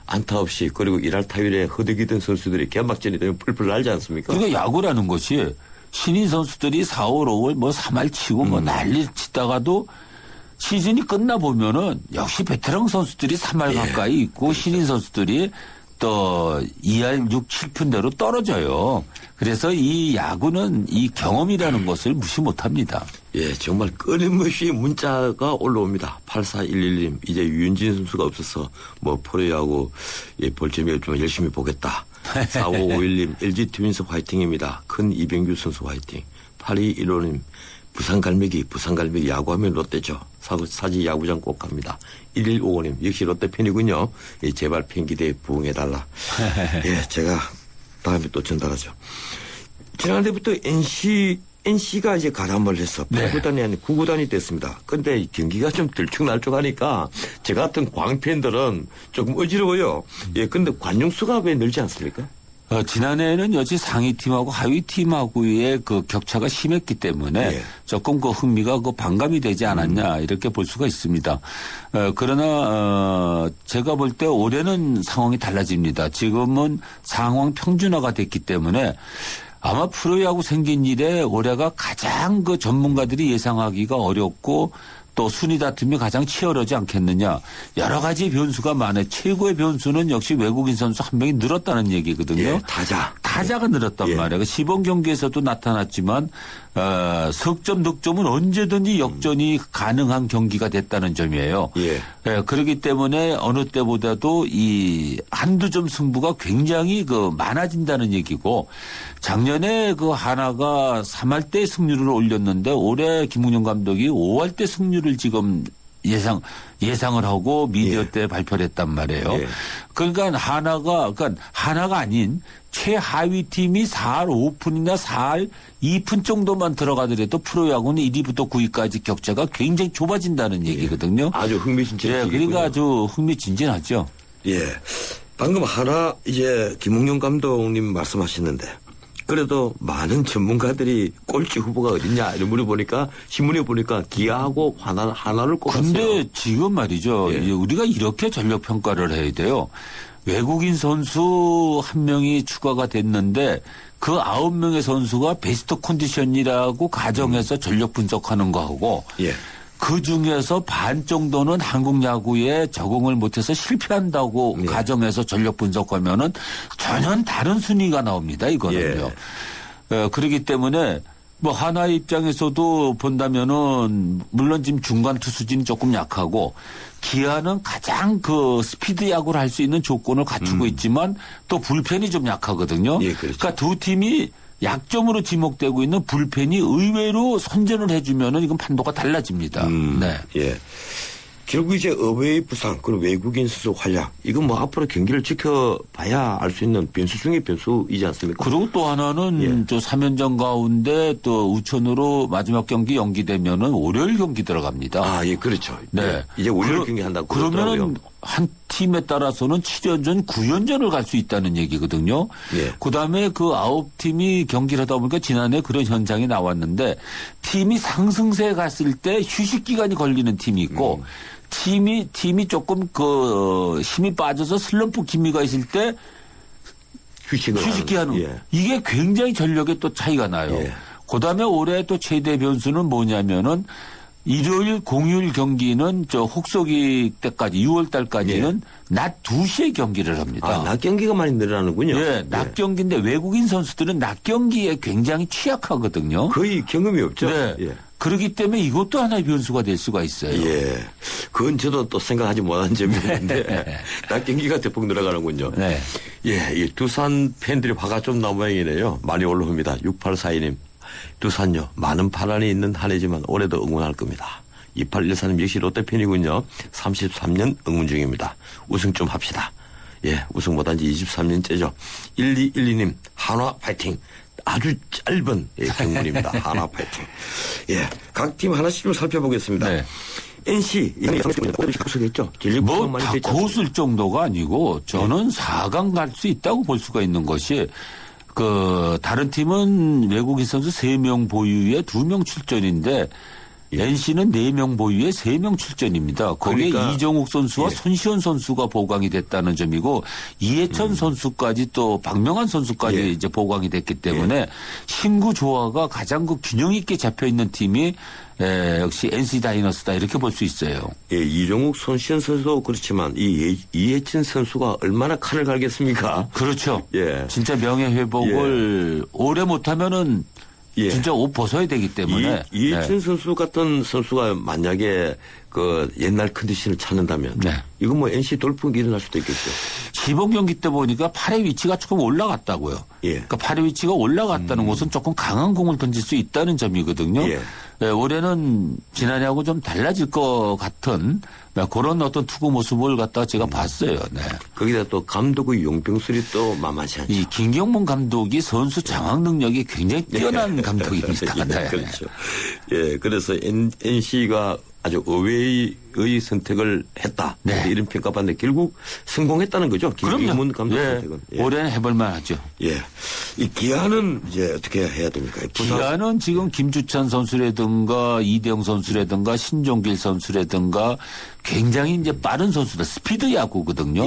안타 없이 그리고 1할 타율에 허덕이던 선수들이 개막전이 되면 풀풀 날지 않습니까? 그러니까 야구라는 것이 신인 선수들이 4, 5, 5월 3할 치고 난리 치다가도 시즌이 끝나 보면은 역시 베테랑 선수들이 3할 가까이 있고 신인 선수들이 또 2할 6, 7푼대로 떨어져요. 그래서 이 야구는 이 경험이라는 것을 무시 못합니다. 예, 정말 끊임없이 문자가 올라옵니다. 8411님 이제 유현진 선수가 없어서 프로야구 볼 점이 없지만 열심히 보겠다. 4551님 LG 트윈스 화이팅입니다. 큰 이병규 선수 화이팅. 8215님 부산 갈매기 야구하면 롯데죠. 사지 야구장 꼭 갑니다. 1155님 역시 롯데 팬이군요. 제발 팬기대에 부응해달라. 예, 제가 다음에 또 전달하죠. 지난해부터 NC가 이제 가담을 해서 8구단이 아닌 9구단이 됐습니다. 그런데 경기가 좀 들쭉날쭉하니까 저 같은 광팬들은 조금 어지러워요. 예, 근데 관중수가 왜 늘지 않습니까? 지난해에는 여지 상위팀하고 하위팀하고의 그 격차가 심했기 때문에 조금 그 흥미가 그 반감이 되지 않았냐 이렇게 볼 수가 있습니다. 그러나 제가 볼 때 올해는 상황이 달라집니다. 지금은 상황 평준화가 됐기 때문에 아마 프로야구 생긴 이래 올해가 가장 그 전문가들이 예상하기가 어렵고 또 순위 다툼이 가장 치열하지 않겠느냐. 여러 가지 변수가 많아요. 최고의 변수는 역시 외국인 선수 한 명이 늘었다는 얘기거든요. 타자가 늘었단 말이에요. 시범 경기에서도 나타났지만 석점 득점은 언제든지 역전이 가능한 경기가 됐다는 점이에요. 그렇기 때문에 어느 때보다도 이 한두 점 승부가 굉장히 그 많아진다는 얘기고 작년에 그 하나가 3할 때 승률을 올렸는데 올해 김웅영 감독이 5할 때 승률을 지금 예상을 하고 미디어 때 발표를 했단 말이에요. 그러니까 하나가 아닌 최하위 팀이 4할 5푼이나 4할 2푼 정도만 들어가더라도 프로야구는 1위부터 9위까지 격차가 굉장히 좁아진다는 얘기거든요. 아주 흥미진진하죠. 그러니까 아주 흥미진진하죠. 방금 하나 이제 김웅영 감독님 말씀하셨는데 그래도 많은 전문가들이 꼴찌 후보가 어딨냐 이런 물어보니까 신문에 보니까 기아하고 하나를 꼽았어요. 근데 지금 말이죠. 우리가 이렇게 전력 평가를 해야 돼요. 외국인 선수 한 명이 추가가 됐는데 그 9명의 선수가 베스트 컨디션이라고 가정해서 전력 분석하는 거하고 그 중에서 반 정도는 한국 야구에 적응을 못해서 실패한다고 가정해서 전력 분석하면은 전혀 다른 순위가 나옵니다. 이거는요. 그렇기 때문에 하나 입장에서도 본다면은 물론 지금 중간 투수진이 조금 약하고 기아는 가장 그 스피드 야구를 할 수 있는 조건을 갖추고 있지만 또 불펜이 좀 약하거든요. 그러니까 두 팀이 약점으로 지목되고 있는 불펜이 의외로 선전을 해주면은 이건 판도가 달라집니다. 결국 이제 어웨이 부상 그리고 외국인 선수 활약 이건 앞으로 경기를 지켜봐야 알 수 있는 변수 중에 변수이지 않습니까? 그리고 또 하나는 저 3연전 가운데 또 우천으로 마지막 경기 연기되면은 월요일 경기 들어갑니다. 그렇죠. 네. 이제 월요일 경기 한다고 그러면은 한 팀에 따라서는 7연전, 9연전을 갈 수 있다는 얘기거든요. 예. 그다음에 그 9팀이 경기를 하다 보니까 지난해 그런 현상이 나왔는데 팀이 상승세에 갔을 때 휴식 기간이 걸리는 팀이 있고 팀이 조금 그 힘이 빠져서 슬럼프 기미가 있을 때 휴식기 하는 예. 이게 굉장히 전력에 또 차이가 나요. 예. 그다음에 올해 또 최대 변수는 뭐냐면은 일요일 공휴일 경기는 저 혹서기 때까지 6월 달까지는 낮 2시에 경기를 합니다. 아, 낮 경기가 많이 늘어나는군요. 예, 낮 경기인데 외국인 선수들은 낮 경기에 굉장히 취약하거든요. 거의 경험이 없죠. 네. 예. 그렇기 때문에 이것도 하나의 변수가 될 수가 있어요. 예. 그건 저도 또 생각하지 못한 점이었는데, 낮 경기가 대폭 늘어가는군요. 네. 예, 이 두산 팬들이 화가 좀 난 모양이네요. 많이 올라옵니다. 6842님. 두산요. 많은 파란이 있는 한 해지만 올해도 응원할 겁니다. 2814님 역시 롯데팬이군요. 33년 응원 중입니다. 우승 좀 합시다. 예, 우승보다 이제 23년째죠. 1212님, 한화 파이팅. 아주 짧은 경문입니다. 한화 파이팅. 예, 각 팀 하나씩 좀 살펴보겠습니다. 네. NC, 각속했죠. 뭐 다 고슬 정도가 아니고 저는 4강 갈 수 있다고 볼 수가 있는 것이 그 다른 팀은 외국인 선수 3명 보유에 2명 출전인데 NC는 4명 보유에 3명 출전입니다. 거기에 그러니까, 이정욱 선수와 손시현 선수가 보강이 됐다는 점이고 이해천 선수까지 또 박명환 선수까지 이제 보강이 됐기 때문에 신구 조화가 가장 그 균형 있게 잡혀 있는 팀이 역시 NC 다이너스다 이렇게 볼 수 있어요. 예, 이정욱 손시현 선수도 그렇지만 이해진 선수가 얼마나 칼을 갈겠습니까? 그렇죠. 예. 진짜 명예 회복을 오래 못하면은 진짜 옷 벗어야 되기 때문에. 이해진 선수 같은 선수가 만약에 그 옛날 컨디션을 찾는다면 이거 뭐 NC 돌풍이 일어날 수도 있겠죠. 시범 경기 때 보니까 팔의 위치가 조금 올라갔다고요. 그러니까 팔의 위치가 올라갔다는 것은 조금 강한 공을 던질 수 있다는 점이거든요. 올해는 지난해하고 좀 달라질 것 같은 그런 어떤 투구 모습을 갖다가 제가 봤어요. 네. 거기다 또 감독의 용병술이 또 만만치 않죠. 이 김경문 감독이 선수 장악 능력이 굉장히 뛰어난 감독입니다. 네. 그렇죠. 예, 그래서 NC가 아주 의외의 선택을 했다. 이런 평가받는데 결국 성공했다는 거죠. 김경문 감독 선택은. 올해는 해볼만 하죠. 예. 이 기아는 이제 어떻게 해야 됩니까? 기아는 지금 김주찬 선수라든가 이대영 선수라든가 신종길 선수라든가 굉장히 이제 빠른 선수들, 스피드 야구거든요.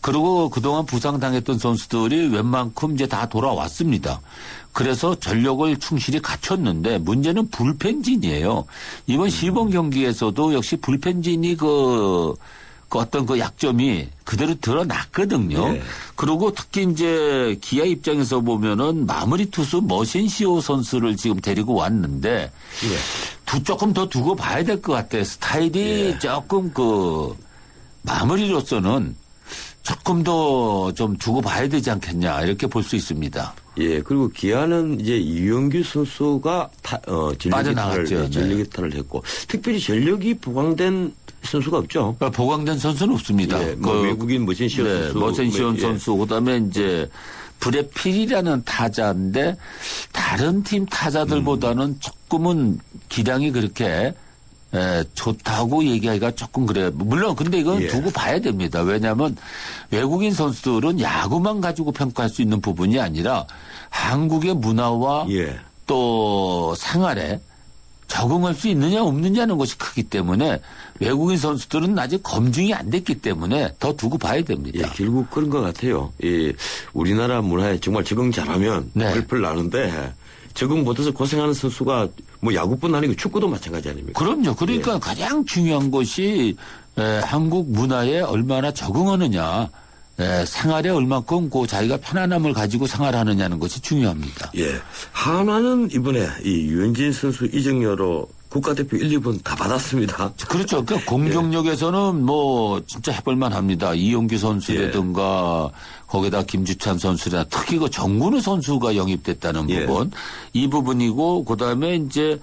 그리고 그동안 부상당했던 선수들이 웬만큼 이제 다 돌아왔습니다. 그래서 전력을 충실히 갖췄는데 문제는 불펜진이에요. 이번 시범 경기에서도 역시 불펜진이 그 어떤 그 약점이 그대로 드러났거든요. 그리고 특히 이제 기아 입장에서 보면은 마무리 투수 머신시오 선수를 지금 데리고 왔는데 조금 더 두고 봐야 될 것 같아요. 스타일이 조금 그 마무리로서는 조금 더 좀 두고 봐야 되지 않겠냐 이렇게 볼 수 있습니다. 예, 그리고 기아는 이제 이용규 선수가 전력 이탈을 했고 특별히 전력이 보강된 선수가 없죠. 보강된 선수는 없습니다. 뭐 외국인 머신시온 선수, 머신시온 선수, 그다음에 이제 브레필이라는 타자인데 다른 팀 타자들보다는 조금은 기량이 그렇게 좋다고 얘기하기가 조금 그래요. 물론 근데 이건 두고 봐야 됩니다. 왜냐하면 외국인 선수들은 야구만 가지고 평가할 수 있는 부분이 아니라 한국의 문화와 또 생활에 적응할 수 있느냐 없느냐는 것이 크기 때문에 외국인 선수들은 아직 검증이 안 됐기 때문에 더 두고 봐야 됩니다. 결국 그런 것 같아요. 우리나라 문화에 정말 적응 잘하면 펄펄 나는데 적응 못해서 고생하는 선수가 뭐 야구뿐 아니고 축구도 마찬가지 아닙니까? 그럼요. 그러니까 가장 중요한 것이 한국 문화에 얼마나 적응하느냐, 생활에 얼만큼 그 자기가 편안함을 가지고 생활하느냐는 것이 중요합니다. 한화는 이번에 이 유현진 선수 이적료로 국가대표 1, 2번 다 받았습니다. 그렇죠. 그러니까 공격력에서는 뭐 진짜 해볼만 합니다. 이용규 선수라든가 거기다 김주찬 선수나 특히 그 정근우 선수가 영입됐다는 부분 이 부분이고 그다음에 이제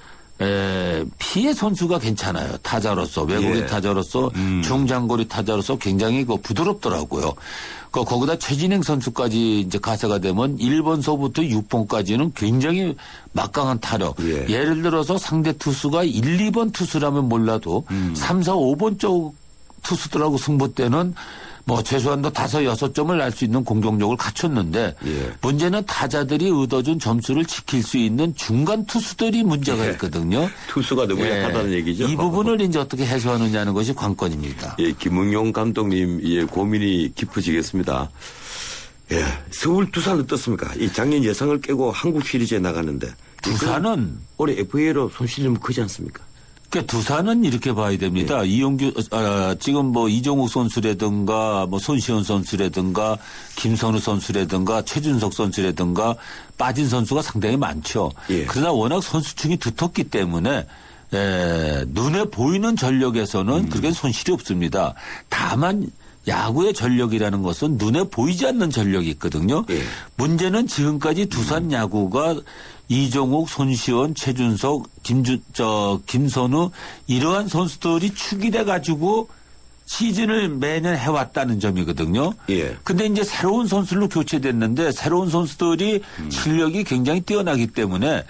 피해 선수가 괜찮아요. 타자로서 외국인 타자로서 중장거리 타자로서 굉장히 그 부드럽더라고요. 거기다 최진행 선수까지 이제 가세가 되면 1번서부터 6번까지는 굉장히 막강한 타력. 예를 들어서 상대 투수가 1, 2번 투수라면 몰라도 3, 4, 5번 쪽 투수들하고 승부 때는 뭐 최소한도 5, 6점을 날 수 있는 공격력을 갖췄는데 문제는 타자들이 얻어준 점수를 지킬 수 있는 중간 투수들이 문제가 있거든요. 투수가 너무 약하다는 얘기죠. 이 부분을 이제 어떻게 해소하느냐는 것이 관건입니다. 예, 김응용 감독님 예, 고민이 깊어지겠습니다. 예, 서울 두산 어떻습니까? 이 작년 예상을 깨고 한국 시리즈에 나갔는데 두산은 올해 FA로 손실이 너무 크지 않습니까? 그러니까 두산은 이렇게 봐야 됩니다. 이용규 지금 뭐 이종욱 선수라든가 뭐 손시현 선수라든가 김선우 선수라든가 최준석 선수라든가 빠진 선수가 상당히 많죠. 그러나 워낙 선수층이 두텁기 때문에 눈에 보이는 전력에서는 그렇게 손실이 없습니다. 다만 야구의 전력이라는 것은 눈에 보이지 않는 전력이 있거든요. 문제는 지금까지 두산 야구가 이종욱, 손시원, 최준석, 김선우 이러한 선수들이 축이 돼 가지고 시즌을 매년 해왔다는 점이거든요. 근데 이제 새로운 선수로 교체됐는데 새로운 선수들이 실력이 굉장히 뛰어나기 때문에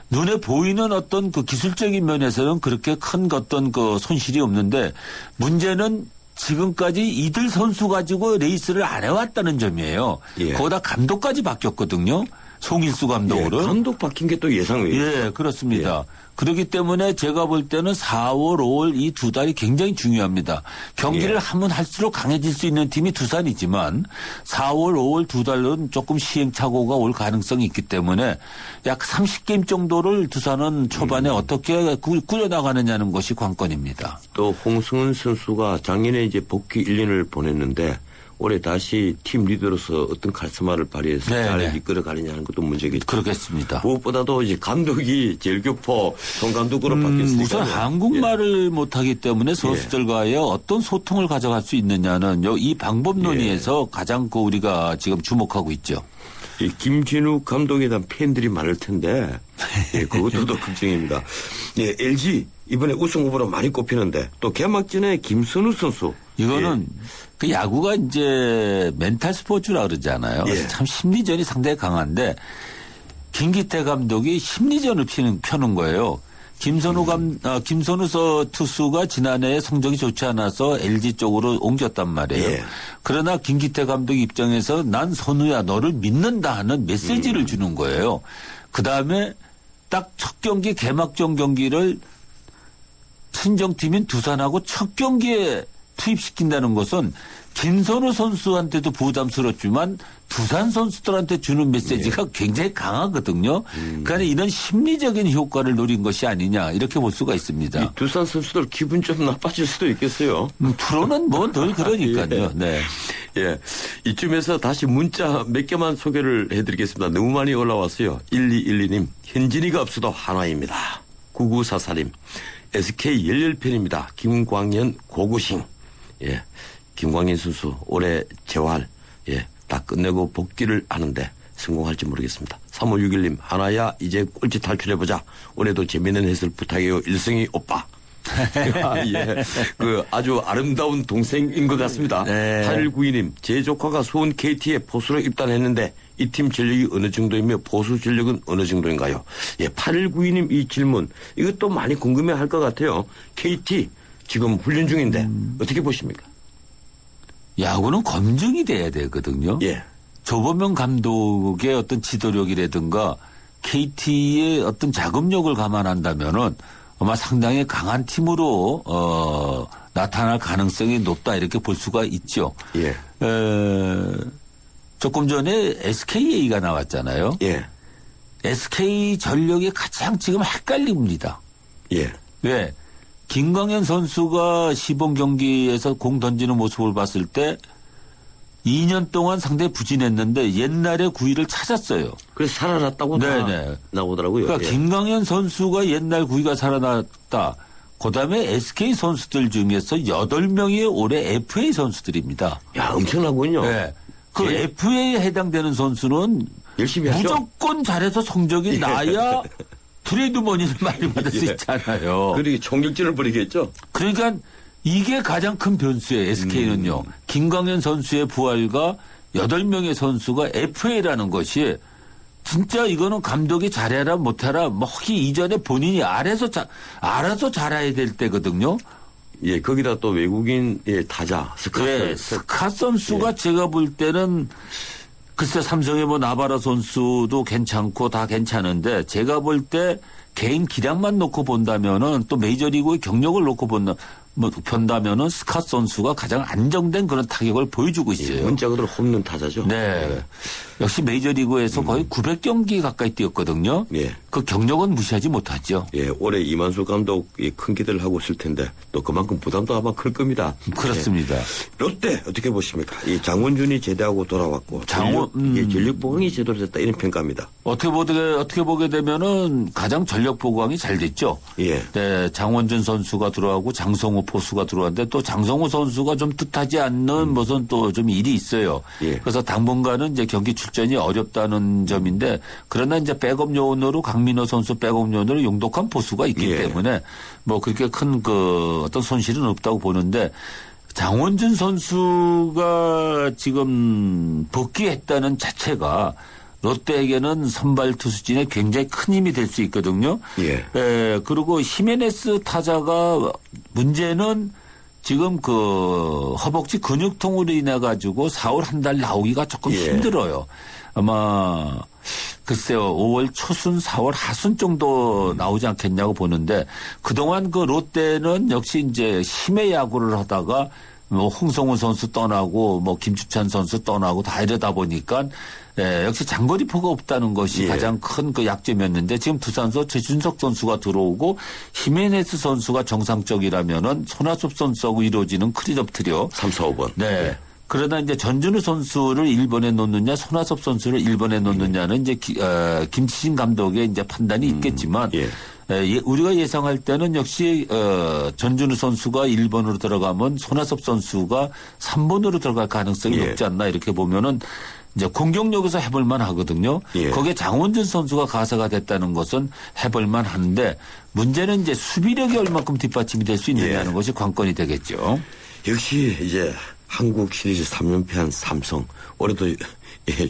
눈에 보이는 어떤 그 기술적인 면에서는 그렇게 큰 어떤 그 손실이 없는데 문제는 지금까지 이들 선수 가지고 레이스를 안 해왔다는 점이에요. 거기다 감독까지 바뀌었거든요. 송일수 감독으로. 감독 바뀐 게 또 예상 외에. 예, 그렇습니다. 그렇기 때문에 제가 볼 때는 4월, 5월 이 두 달이 굉장히 중요합니다. 경기를 하면 할수록 강해질 수 있는 팀이 두산이지만 4월, 5월 두 달은 조금 시행착오가 올 가능성이 있기 때문에 약 30게임 정도를 두산은 초반에 어떻게 꾸려나가느냐는 것이 관건입니다. 또 홍승은 선수가 작년에 이제 복귀 1년을 보냈는데 올해 다시 팀 리더로서 어떤 카리스마를 발휘해서 잘 이끌어가느냐는 것도 문제겠죠. 그렇겠습니다. 무엇보다도 이제 감독이 제일교포 송감독으로 바뀌었으니까. 우선 한국말을 못하기 때문에 선수들과의 어떤 소통을 가져갈 수 있느냐는 이 방법 논의에서 가장 우리가 지금 주목하고 있죠. 김진욱 감독에 대한 팬들이 많을 텐데 그것도 더 걱정입니다. LG 이번에 우승 후보로 많이 꼽히는데 또 개막전에 김선우 선수. 이거는 그 야구가 이제 멘탈 스포츠라 그러잖아요. 참 심리전이 상당히 강한데 김기태 감독이 심리전을 펴는 거예요. 김선우 투수가 지난해에 성적이 좋지 않아서 LG 쪽으로 옮겼단 말이에요. 그러나 김기태 감독 입장에서 난 선우야 너를 믿는다 하는 메시지를 주는 거예요. 그다음에 딱 첫 경기 개막전 경기를 친정팀인 두산하고 첫 경기에 투입시킨다는 것은 김선우 선수한테도 부담스럽지만 두산 선수들한테 주는 메시지가 굉장히 강하거든요. 그러니까 이런 심리적인 효과를 노린 것이 아니냐 이렇게 볼 수가 있습니다. 두산 선수들 기분 좀 나빠질 수도 있겠어요. 프로는 뭐 늘 그러니까요. 이쯤에서 다시 문자 몇 개만 소개를 해드리겠습니다. 너무 많이 올라왔어요. 1212님 현진이가 없어도 한화입니다. 9944님 SK 열렬팬입니다. 김광현 고구싱. 김광현 선수 올해 재활 다 끝내고 복귀를 하는데 성공할지 모르겠습니다. 3561님 한화야 이제 꼴찌 탈출해보자. 올해도 재미있는 해설 부탁해요. 일성이 오빠. 그 아주 아름다운 동생인 것 같습니다. 8192님 제 조카가 수원 KT에 포수로 입단했는데 이 팀 전력이 어느 정도이며 포수 전력은 어느 정도인가요? 8192님 이 질문 이것도 많이 궁금해할 것 같아요. KT 지금 훈련 중인데 어떻게 보십니까? 야구는 검증이 돼야 되거든요. 조범영 감독의 어떤 지도력이라든가 KT의 어떤 자금력을 감안한다면은 아마 상당히 강한 팀으로 나타날 가능성이 높다 이렇게 볼 수가 있죠. 조금 전에 SK 얘기가 나왔잖아요. SK 전력이 가장 지금 헷갈립니다. 왜? 김광현 선수가 시범 경기에서 공 던지는 모습을 봤을 때 2년 동안 상당히 부진했는데 옛날의 구위를 찾았어요. 그래서 살아났다고 나오더라고요. 그러니까 김광현 선수가 옛날 구위가 살아났다. 그다음에 SK 선수들 중에서 8명이 올해 FA 선수들입니다. 야, 엄청나군요. 그 FA에 해당되는 선수는 열심히 하죠. 무조건 잘해서 성적이 나야 트레이드 머니를 많이 받을 수 있잖아요. 그러게 총력전을 벌이겠죠. 그러니까 이게 가장 큰 변수예요. SK는요. 김광현 선수의 부활과 8명의 선수가 FA라는 것이 진짜 이거는 감독이 잘해라 못해라 뭐 하기 이전에 본인이 알아서 잘해야 될 때거든요. 예, 거기다 또 외국인 타자 스캇. 네, 스캇 선수가 제가 볼 때는 글쎄 삼성의 뭐 나바라 선수도 괜찮고 다 괜찮은데 제가 볼 때 개인 기량만 놓고 본다면은 또 메이저리그의 경력을 놓고 본다면은 스캇 선수가 가장 안정된 그런 타격을 보여주고 있어요. 예, 문자 그대로 홈런 타자죠. 네. 역시 메이저리그에서 거의 900경기 가까이 뛰었거든요. 예. 그 경력은 무시하지 못하죠. 예, 올해 이만수 감독 큰 기대를 하고 있을 텐데 또 그만큼 부담도 아마 클 겁니다. 그렇습니다. 예. 롯데 어떻게 보십니까? 이 장원준이 제대하고 돌아왔고 전력 보강이 제대로 됐다 이런 평가입니다. 어떻게 보게 되면은 가장 전력 보강이 잘 됐죠. 예. 네, 장원준 선수가 들어가고 장성호 포수가 들어왔는데 또 장성호 선수가 좀 뜻하지 않는 무슨 또 좀 일이 있어요. 예. 그래서 당분간은 이제 경기 출전이 어렵다는 점인데 그러나 이제 백업 요원으로 강민호 선수 백업 요원으로 용독한 포수가 있기 예. 때문에 뭐 그렇게 큰 그 어떤 손실은 없다고 보는데 장원준 선수가 지금 복귀했다는 자체가 롯데에게는 선발 투수진에 굉장히 큰 힘이 될 수 있거든요. 예. 그리고 히메네스 타자가 문제는 지금 그 허벅지 근육통으로 인해 가지고 4월 한 달 나오기가 조금 예. 힘들어요. 아마 글쎄요 5월 초순 4월 하순 정도 나오지 않겠냐고 보는데 그동안 그 롯데는 역시 이제 힘의 야구를 하다가 뭐 홍성훈 선수 떠나고 뭐 김주찬 선수 떠나고 다 이러다 보니까 역시 장거리포가 없다는 것이 예. 가장 큰 그 약점이었는데 지금 두산서 최준석 선수가 들어오고 히메네스 선수가 정상적이라면은 손아섭 선수하고 이루어지는 크리업 트리오 3, 4, 5번. 네. 예. 그러나 이제 전준우 선수를 1번에 놓느냐, 손아섭 선수를 1번에 놓느냐는 이제 김치진 감독의 이제 판단이 있겠지만 예. 우리가 예상할 때는 역시 전준우 선수가 1번으로 들어가면 손아섭 선수가 3번으로 들어갈 가능성이 예. 높지 않나 이렇게 보면은 이제 공격력에서 해볼만 하거든요. 예. 거기에 장원준 선수가 가세가 됐다는 것은 해볼만 하는데 문제는 이제 수비력이 얼마큼 뒷받침이 될 수 있느냐는 예. 것이 관건이 되겠죠. 역시 이제 한국 시리즈 3연패한 삼성 올해도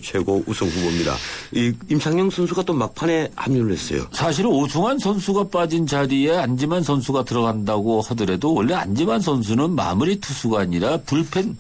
최고 우승 후보입니다. 이 임창용 선수가 또 막판에 합류를 했어요. 사실은 오승환 선수가 빠진 자리에 안지만 선수가 들어간다고 하더라도 원래 안지만 선수는 마무리 투수가 아니라 불펜.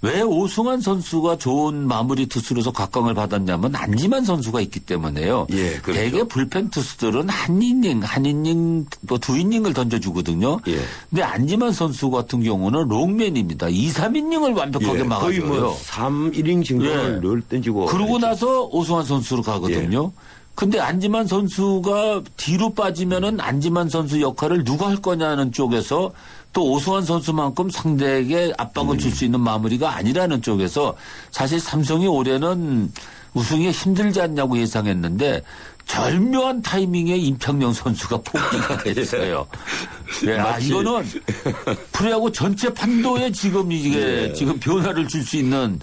왜 오승환 선수가 좋은 마무리 투수로서 각광을 받았냐면 안지만 선수가 있기 때문에요. 예, 그렇죠. 대개 불펜 투수들은 한 이닝, 뭐 두 이닝을 던져주거든요. 예. 근데 안지만 선수 같은 경우는 롱맨입니다. 2, 3이닝을 완벽하게 예, 막아줘요. 거의 뭐 3, 1ing 정도를 늘 던지고. 그러고 나서 오승환 선수로 가거든요. 근데 안지만 선수가 뒤로 빠지면은 안지만 선수 역할을 누가 할 거냐는 쪽에서 또 오승환 선수만큼 상대에게 압박을 줄 수 있는 마무리가 아니라는 쪽에서 사실 삼성이 올해는 우승이 힘들지 않냐고 예상했는데 절묘한 타이밍에 임창용 선수가 복귀가 됐어요. 네, 이거는 프로야구 전체 판도에 지금 이게 지금 변화를 줄 수 있는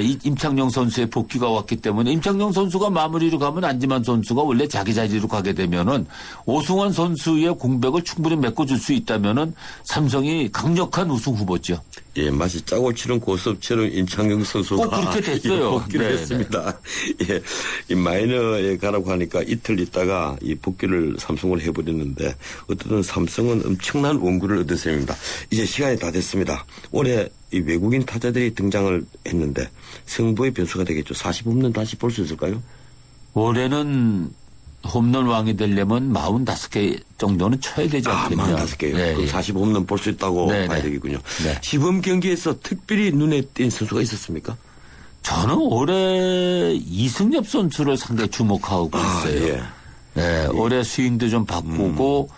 이 임창용 선수의 복귀가 왔기 때문에 임창용 선수가 마무리로 가면 안지만 선수가 원래 자기 자리로 가게 되면은 오승환 선수의 공백을 충분히 메꿔줄 수 있다면은 삼성이 강력한 우승 후보죠. 예, 마치 짜고 치는 고스톱처럼 임창용 선수가 꼭 그렇게 됐어요. 복귀를 네, 했습니다. 예, 이 마이너에 가라고 하니까 이틀 있다가 이 복귀를 삼성으로 해버렸는데 어쨌든 삼성은 엄청난 원구를 얻은 셈입니다. 이제 시간이 다 됐습니다. 올해 이 외국인 타자들이 등장을 했는데 승부의 변수가 되겠죠. 40홈런 다시 볼 수 있을까요? 올해는 홈런 왕이 되려면 45개 정도는 쳐야 되지 않겠냐. 45개요. 네, 그럼 예. 40홈런 볼 수 있다고 네, 봐야 네. 되겠군요. 네. 시범 경기에서 특별히 눈에 띈 선수가 있었습니까? 저는 올해 이승엽 선수를 상당히 주목하고 있어요. 예. 네, 올해 스윙도 좀 바꾸고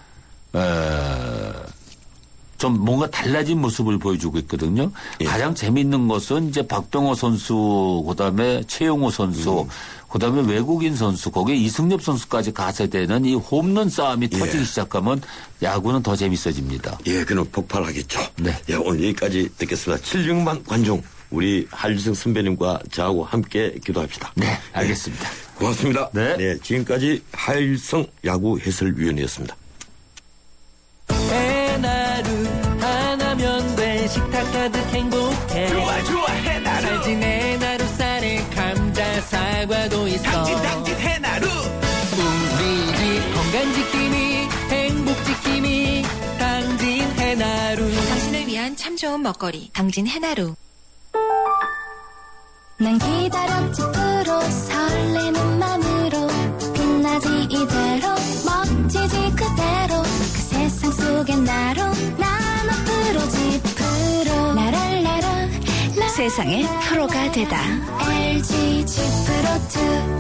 좀 뭔가 달라진 모습을 보여주고 있거든요. 예. 가장 재미있는 것은 이제 박동호 선수, 그다음에 최용호 선수, 그다음에 외국인 선수, 거기에 이승엽 선수까지 가세되는 이 홈런 싸움이 터지기 시작하면 야구는 더 재밌어집니다. 예, 그럼 폭발하겠죠. 네. 예, 오늘 여기까지 듣겠습니다. 76만 관중, 우리 한일성 선배님과 저하고 함께 기도합시다. 네, 알겠습니다. 고맙습니다. 네. 지금까지 하일성 야구 해설위원이었습니다. 해나루 하나면 돼 식탁 가득 행복해 좋아 해나루 잘 지내 나루 쌀에 감자 사과도 있어 당진 해나루 우리 집 건강 지킴이 행복 지킴이 당진 해나루 참 좋은 먹거리 당진 해나루. 난 기다렸지 프로 설레는 맘으로 빛나지 이대로 멋지지 그대로 그 세상 속에 나로 난 앞으로지 프로 나랄라라 세상의 프로가 되다 LG G 프로2.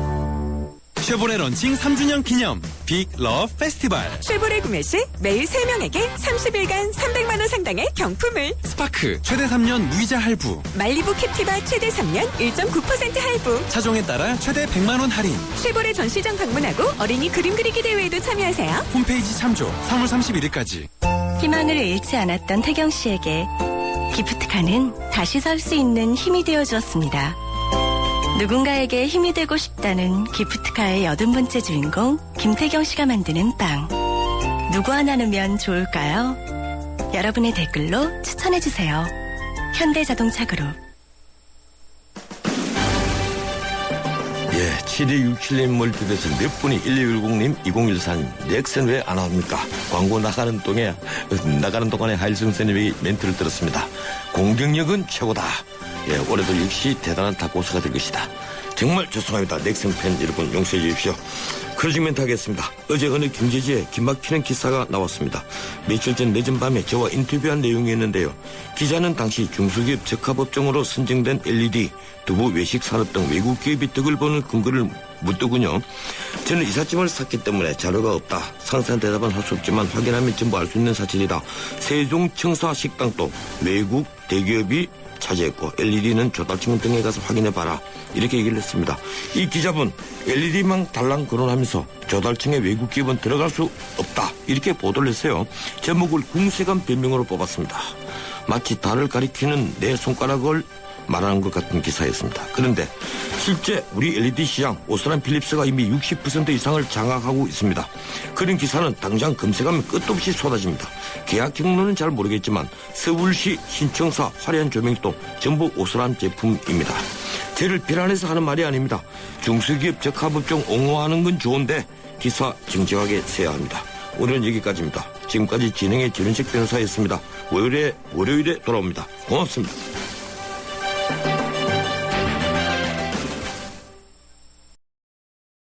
쉐보레 런칭 3주년 기념 빅 러브 페스티벌. 쉐보레 구매 시 매일 3명에게 30일간 300만 원 상당의 경품을. 스파크 최대 3년 무이자 할부. 말리부 캡티바 최대 3년 1.9% 할부. 차종에 따라 최대 100만 원 할인. 쉐보레 전시장 방문하고 어린이 그림 그리기 대회에도 참여하세요. 홈페이지 참조 3월 31일까지. 희망을 잃지 않았던 태경 씨에게 기프트카는 다시 설 수 있는 힘이 되어 주었습니다. 누군가에게 힘이 되고 싶다는 기프트카의 80번째 주인공 김태경 씨가 만드는 빵. 누구와 나누면 좋을까요? 여러분의 댓글로 추천해주세요. 현대자동차 그룹. 예, 7267님 멀티에서 몇 분이 1210님 2014님 넥센 왜 안 합니까? 광고 나가는 동안에 하일승 선생님이 멘트를 들었습니다. 공격력은 최고다. 예, 올해도 역시 대단한 탁고수가 될 것이다. 정말 죄송합니다. 넥센 팬 여러분 용서해 주십시오. 클로징 멘트 하겠습니다. 어제 어느 경제지에 기막히는 기사가 나왔습니다. 며칠 전 늦은 밤에 저와 인터뷰한 내용이었는데요. 기자는 당시 중소기업 적합업종으로 선정된 LED, 두부, 외식 산업 등 외국 기업이 덕을 보는 근거를 묻더군요. 저는 이삿짐을 샀기 때문에 자료가 없다. 상세한 대답은 할 수 없지만 확인하면 전부 알 수 있는 사실이다. 세종 청사 식당도 외국 대기업이 차지했고 LED는 조달청 등에 가서 확인해봐라. 이렇게 얘기를 했습니다. 이 기자분 LED망 달랑 거론하면서 조달청의 외국 기업은 들어갈 수 없다. 이렇게 보도를 했어요. 제목을 궁색한 변명으로 뽑았습니다. 마치 달을 가리키는 내 손가락을 말하는 것 같은 기사였습니다. 그런데 실제 우리 LED 시장 오스란 필립스가 이미 60% 이상을 장악하고 있습니다. 그런 기사는 당장 검색하면 끝도 없이 쏟아집니다. 계약 경로는 잘 모르겠지만 서울시 신청사 화려한 조명도 전부 오스란 제품입니다. 저를 비난해서 하는 말이 아닙니다. 중소기업 적합업종 옹호하는 건 좋은데 기사 정직하게 써야 합니다. 오늘은 여기까지입니다. 지금까지 진행의 전윤식 변호사였습니다. 월요일에 돌아옵니다. 고맙습니다.